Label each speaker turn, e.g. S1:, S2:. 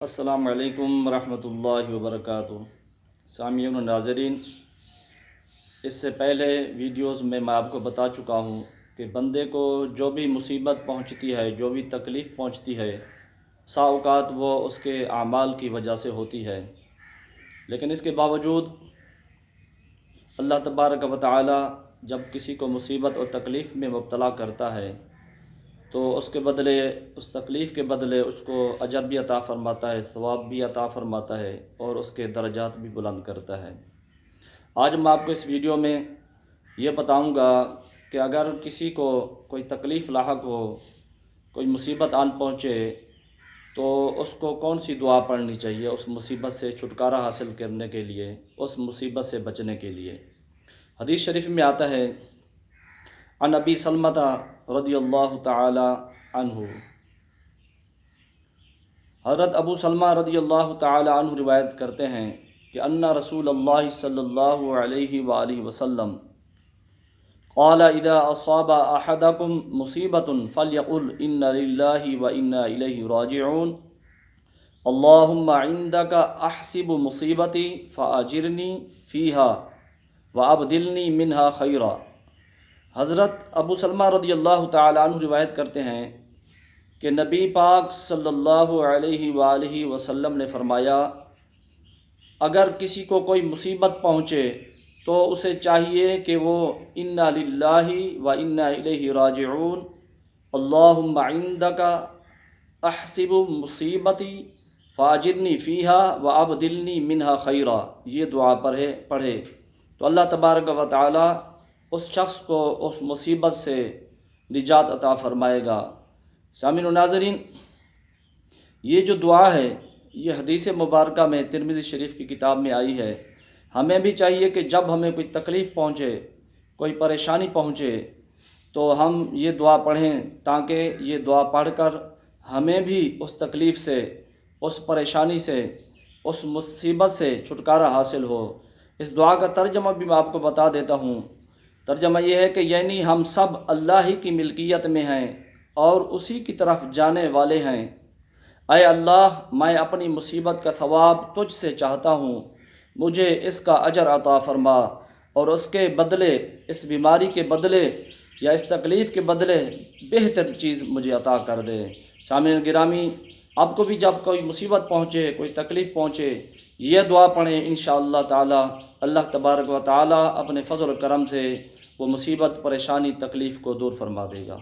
S1: السلام علیکم ورحمۃ اللہ وبرکاتہ۔ سامعین و ناظرین، اس سے پہلے ویڈیوز میں آپ کو بتا چکا ہوں کہ بندے کو جو بھی مصیبت پہنچتی ہے، جو بھی تکلیف پہنچتی ہے، سا اوقات وہ اس کے اعمال کی وجہ سے ہوتی ہے، لیکن اس کے باوجود اللہ تبارک و تعالی جب کسی کو مصیبت اور تکلیف میں مبتلا کرتا ہے تو اس کے بدلے، اس تکلیف کے بدلے اس کو اجر بھی عطا فرماتا ہے، ثواب بھی عطا فرماتا ہے اور اس کے درجات بھی بلند کرتا ہے۔ آج میں آپ کو اس ویڈیو میں یہ بتاؤں گا کہ اگر کسی کو کوئی تکلیف لاحق ہو، کوئی مصیبت آن پہنچے تو اس کو کون سی دعا پڑھنی چاہیے اس مصیبت سے چھٹکارا حاصل کرنے کے لیے، اس مصیبت سے بچنے کے لیے۔ حدیث شریف میں آتا ہے، عن ابی سلمۃ رضی اللہ تعالی عنہ، حضرت ابو سلمہ رضی اللہ تعالی عنہ روایت کرتے ہیں کہ ان رسول اللہ صلی اللہ علیہ وآلہ وسلم قال اذا اصاب احدکم مصیبۃ فلیقل ان للہ وانا الیہ راجعون اللہم عندک احسب مصیبتی فاجرنی فیہا وابدلنی منہا خیرا۔ حضرت ابو سلمہ رضی اللہ تعالی عنہ روایت کرتے ہیں کہ نبی پاک صلی اللہ علیہ وآلہ وسلم نے فرمایا، اگر کسی کو کوئی مصیبت پہنچے تو اسے چاہیے کہ وہ انا للہ و انا الیہ راجعون اللہم عندک احسب مصیبتی فاجرنی فیہا وابدلنی منہا خیرا، یہ دعا پڑھے تو اللہ تبارک و تعالی اس شخص کو اس مصیبت سے نجات عطا فرمائے گا۔ سامعین و ناظرین، یہ جو دعا ہے یہ حدیث مبارکہ میں ترمذی شریف کی کتاب میں آئی ہے۔ ہمیں بھی چاہیے کہ جب ہمیں کوئی تکلیف پہنچے، کوئی پریشانی پہنچے تو ہم یہ دعا پڑھیں، تاکہ یہ دعا پڑھ کر ہمیں بھی اس تکلیف سے، اس پریشانی سے، اس مصیبت سے چھٹکارا حاصل ہو۔ اس دعا کا ترجمہ بھی میں آپ کو بتا دیتا ہوں۔ ترجمہ یہ ہے کہ یعنی ہم سب اللہ ہی کی ملکیت میں ہیں اور اسی کی طرف جانے والے ہیں۔ اے اللہ، میں اپنی مصیبت کا ثواب تجھ سے چاہتا ہوں، مجھے اس کا اجر عطا فرما اور اس کے بدلے، اس بیماری کے بدلے یا اس تکلیف کے بدلے بہتر چیز مجھے عطا کر دے۔ سامعین گرامی، آپ کو بھی جب کوئی مصیبت پہنچے، کوئی تکلیف پہنچے، یہ دعا پڑھیں، انشاءاللہ تعالی اللہ تبارک و تعالی اپنے فضل و کرم سے وہ مصیبت، پریشانی، تکلیف کو دور فرما دے گا۔